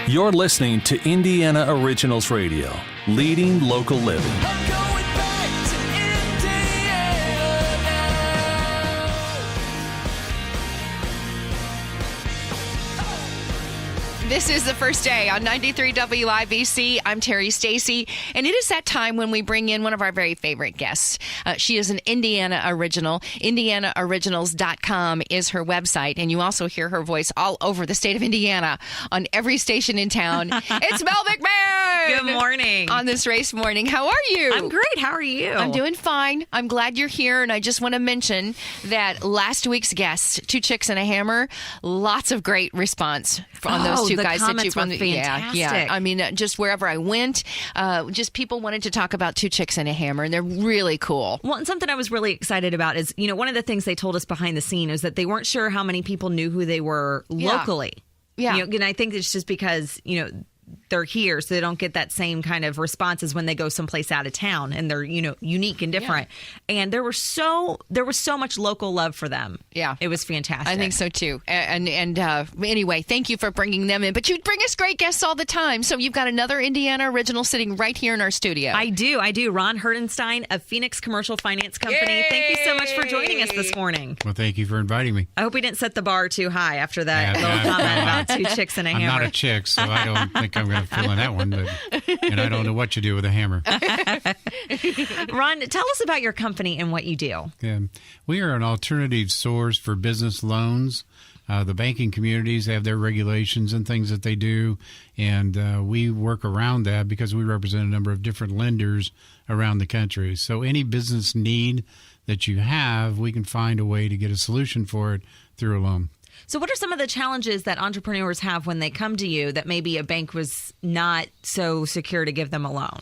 You're listening to Indiana Originals Radio, leading local living. I'm going back to Indiana now. This is the first day on 93 WIBC. I'm Terry Stacy, and it is that time when we bring in one of our very favorite guests. She is an Indiana original. IndianaOriginals.com is her website, and you also hear her voice all over the state of Indiana on every station in town. It's Mel McMahon! Good morning. On this race morning. How are you? I'm great. How are you? I'm doing fine. I'm glad you're here, and I just want to mention that last week's guest, Two Chicks and a Hammer, lots of great response on those two the guys. comments were fantastic. Yeah. I mean, just wherever I went, just people wanted to talk about Two Chicks and a Hammer, and they're really cool. Well, and something I was really excited about is, one of the things they told us behind the scene is that they weren't sure how many people knew who they were locally. Yeah. And I think it's just because, they're here, so they don't get that same kind of response as when they go someplace out of town, and they're, unique and different. Yeah. And there was so much local love for them. Yeah. It was fantastic. I think so too. And anyway, thank you for bringing them in. But you bring us great guests all the time. So you've got another Indiana original sitting right here in our studio. I do. Ron Hertenstein of Phoenix Commercial Finance Company. Yay! Thank you so much for joining us this morning. Well, thank you for inviting me. I hope we didn't set the bar too high after that little comment about Two Chicks and a Hammer. I'm not a chick, so I don't think I'm going to fill in that one. And I don't know what you do with a hammer. Ron, tell us about your company and what you do. We are an alternative source for business loans. The banking communities have their regulations and things that they do, and we work around that because we represent a number of different lenders around the country. So any business need that you have, we can find a way to get a solution for it through a loan. So what are some of the challenges that entrepreneurs have when they come to you that maybe a bank was not so secure to give them a loan?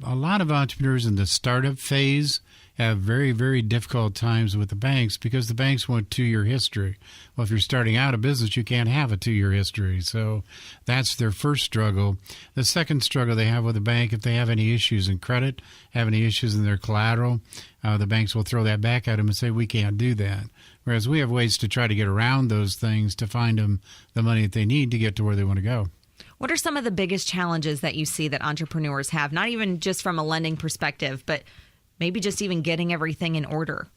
A lot of entrepreneurs in the startup phase have very, very difficult times with the banks because the banks want 2-year history. Well, if you're starting out a business, you can't have a 2-year history. So that's their first struggle. The second struggle they have with the bank, if they have any issues in credit, have any issues in their collateral, the banks will throw that back at them and say, we can't do that. Whereas we have ways to try to get around those things to find them the money that they need to get to where they want to go. What are some of the biggest challenges that you see that entrepreneurs have, not even just from a lending perspective, but maybe just even getting everything in order?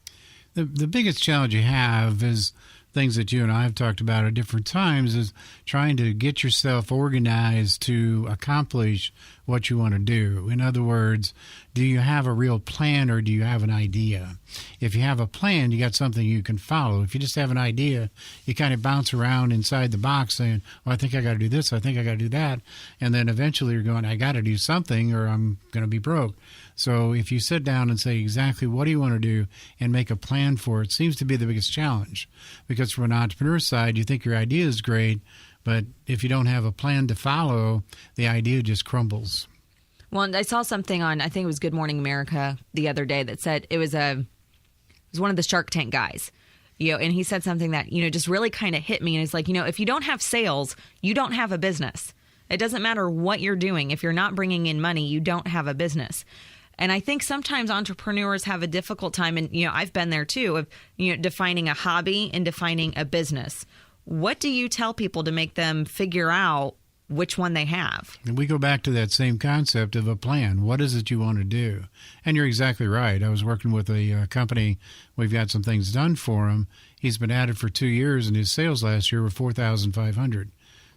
The biggest challenge you have is things that you and I have talked about at different times is trying to get yourself organized to accomplish what you want to do. In other words, do you have a real plan or do you have an idea? If you have a plan, you got something you can follow. If you just have an idea, you kind of bounce around inside the box saying, well, I think I got to do this, I think I got to do that. And then eventually you're going, I got to do something or I'm going to be broke. So if you sit down and say exactly what do you want to do and make a plan for it, seems to be the biggest challenge. Because from an entrepreneur side, you think your idea is great, but if you don't have a plan to follow, the idea just crumbles. Well, I saw something on, I think it was Good Morning America the other day that said it was one of the Shark Tank guys, and he said something that, just really kind of hit me. And it's like, if you don't have sales, you don't have a business. It doesn't matter what you're doing. If you're not bringing in money, you don't have a business. And I think sometimes entrepreneurs have a difficult time, and, I've been there too, of, defining a hobby and defining a business. What do you tell people to make them figure out which one they have? And we go back to that same concept of a plan. What is it you want to do? And you're exactly right. I was working with a company. We've got some things done for him. He's been at it for 2 years, and his sales last year were $4,500.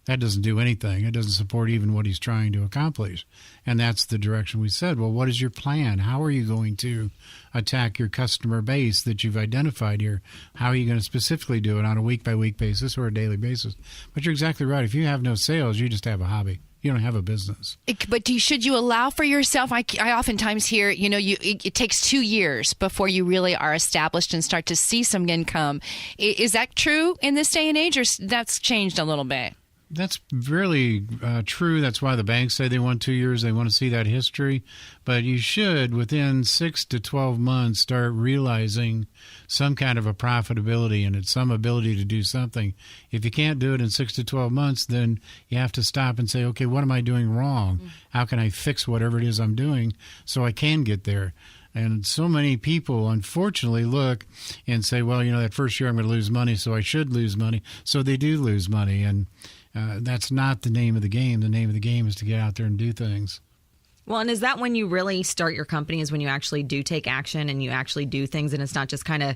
That doesn't do anything. It doesn't support even what he's trying to accomplish. And that's the direction we said, well, what is your plan? How are you going to attack your customer base that you've identified here? How are you going to specifically do it on a week-by-week basis or a daily basis? But you're exactly right. If you have no sales, you just have a hobby. You don't have a business. But should you allow for yourself? I oftentimes hear, it takes 2 years before you really are established and start to see some income. Is that true in this day and age, or that's changed a little bit? That's really true. That's why the banks say they want 2 years. They want to see that history. But you should, within 6 to 12 months, start realizing some kind of a profitability in it, some ability to do something. If you can't do it in 6 to 12 months, then you have to stop and say, okay, what am I doing wrong? How can I fix whatever it is I'm doing so I can get there? And so many people, unfortunately, look and say, well, that first year I'm going to lose money, so I should lose money. So they do lose money. And that's not the name of the game. The name of the game is to get out there and do things. Well, and is that when you really start your company, is when you actually do take action and you actually do things, and it's not just kind of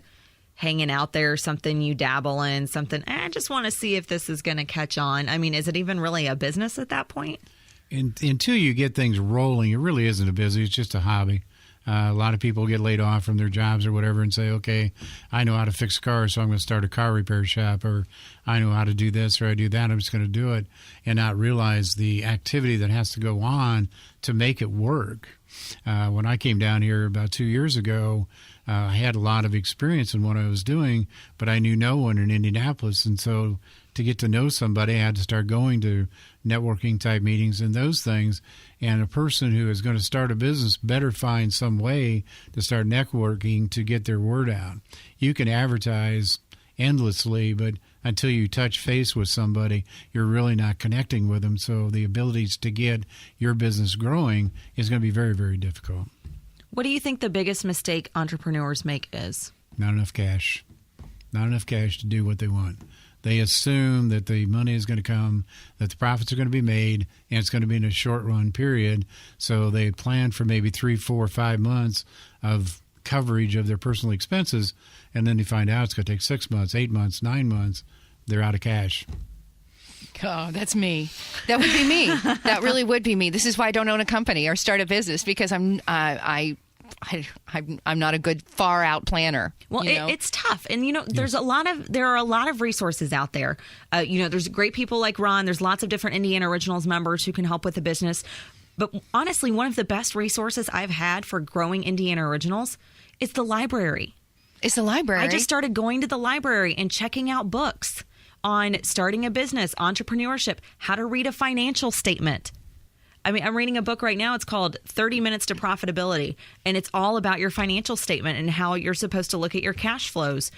hanging out there, something you dabble in, something, I just want to see if this is going to catch on. I mean, is it even really a business at that point? Until you get things rolling, it really isn't a business. It's just a hobby. A lot of people get laid off from their jobs or whatever and say, okay, I know how to fix cars, so I'm going to start a car repair shop, or I know how to do this or I do that, I'm just going to do it, and not realize the activity that has to go on to make it work. When I came down here about 2 years ago, I had a lot of experience in what I was doing, but I knew no one in Indianapolis, and so to get to know somebody, I had to start going to networking type meetings and those things. And a person who is going to start a business better find some way to start networking to get their word out. You can advertise endlessly, but until you touch face with somebody, you're really not connecting with them. So the abilities to get your business growing is going to be very, very difficult. What do you think the biggest mistake entrepreneurs make is? Not enough cash. Not enough cash to do what they want. They assume that the money is going to come, that the profits are going to be made, and it's going to be in a short run period. So they plan for maybe 3, 4, 5 months of coverage of their personal expenses, and then they find out it's going to take 6 months, 8 months, 9 months. They're out of cash. Oh, that's me. That would be me. That really would be me. This is why I don't own a company or start a business, because I'm not a good far out planner. Well, it's tough. And, there are a lot of resources out there. There's great people like Ron. There's lots of different Indiana Originals members who can help with the business. But honestly, one of the best resources I've had for growing Indiana Originals is the library. It's the library. I just started going to the library and checking out books on starting a business, entrepreneurship, how to read a financial statement. I mean, I'm reading a book right now. It's called 30 Minutes to Profitability, and it's all about your financial statement and how you're supposed to look at your cash flows.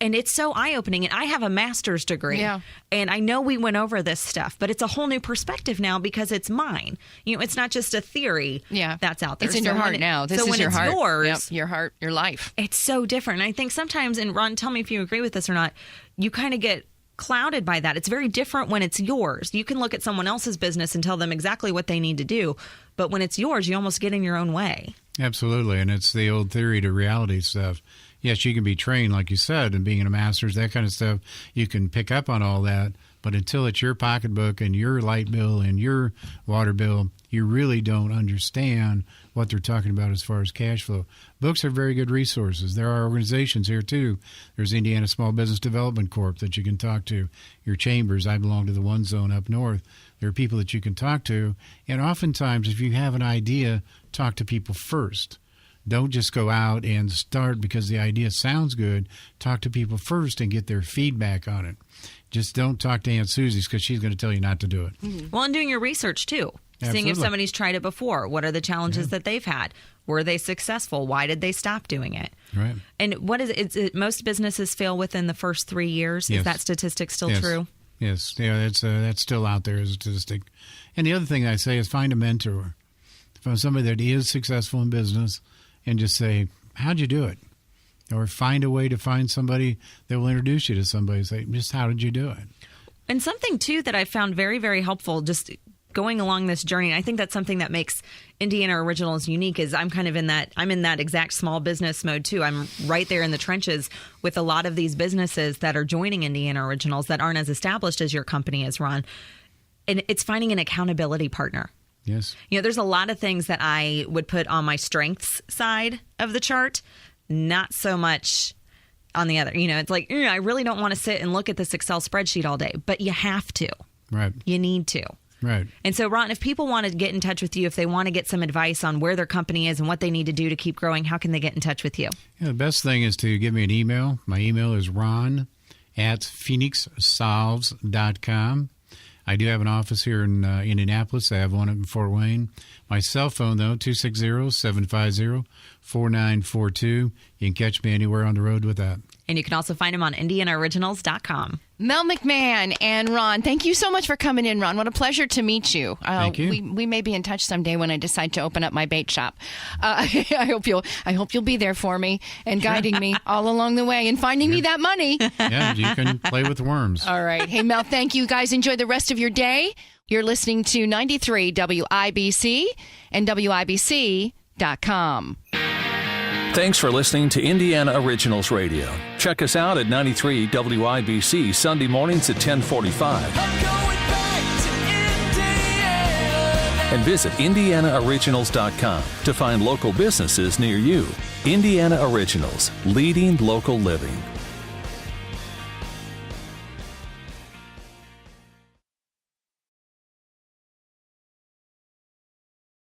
And it's so eye-opening. And I have a master's degree. Yeah. And I know we went over this stuff, but it's a whole new perspective now because it's mine. It's not just a theory that's out there. It's in your heart now. This is your heart. Yours, yep, your heart, your life. It's so different. And I think sometimes, and Ron, tell me if you agree with this or not, you kind of get clouded by that. It's very different when it's yours. You can look at someone else's business and tell them exactly what they need to do. But when it's yours, you almost get in your own way. Absolutely. And it's the old theory to reality stuff. Yes, you can be trained, like you said, and being in a master's, that kind of stuff. You can pick up on all that. But until it's your pocketbook and your light bill and your water bill, you really don't understand what they're talking about as far as cash flow. Books are very good resources. There are organizations here, too. There's Indiana Small Business Development Corp that you can talk to. Your chambers, I belong to the One Zone up north. There are people that you can talk to. And oftentimes, if you have an idea, talk to people first. Don't just go out and start because the idea sounds good. Talk to people first and get their feedback on it. Just don't talk to Aunt Susie's because she's going to tell you not to do it. Mm-hmm. Well, and doing your research, too. Absolutely. Seeing if somebody's tried it before. What are the challenges that they've had? Were they successful? Why did they stop doing it? Right. And what is it? Most businesses fail within the first 3 years. Yes. Is that statistic still true? Yes. Yeah, that's still out there as a statistic. And the other thing I say is find a mentor. Find somebody that is successful in business and just say, how'd you do it? Or find a way to find somebody that will introduce you to somebody. Say, just how did you do it? And something, too, that I found very, very helpful just going along this journey, and I think that's something that makes Indiana Originals unique, is I'm in that exact small business mode, too. I'm right there in the trenches with a lot of these businesses that are joining Indiana Originals that aren't as established as your company is, Ron. And it's finding an accountability partner. Yes. There's a lot of things that I would put on my strengths side of the chart, not so much on the other. It's like, I really don't want to sit and look at this Excel spreadsheet all day, but you have to. Right. You need to. Right. And so, Ron, if people want to get in touch with you, if they want to get some advice on where their company is and what they need to do to keep growing, how can they get in touch with you? Yeah, the best thing is to give me an email. My email is ron@phoenixsolves.com. I do have an office here in Indianapolis. I have one in Fort Wayne. My cell phone, though, 260-750-4942. You can catch me anywhere on the road with that. And you can also find him on IndianaOriginals.com. Mel McMahon and Ron, thank you so much for coming in, Ron. What a pleasure to meet you. Thank you. We may be in touch someday when I decide to open up my bait shop. I hope you'll be there for me and guiding me all along the way and finding me that money. Yeah, you can play with worms. All right. Hey, Mel, thank you. Guys, enjoy the rest of your day. You're listening to 93 WIBC and WIBC.com. Thanks for listening to Indiana Originals Radio. Check us out at 93 WIBC Sunday mornings at 10:45. I'm going back to Indiana. And visit IndianaOriginals.com to find local businesses near you. Indiana Originals, leading local living.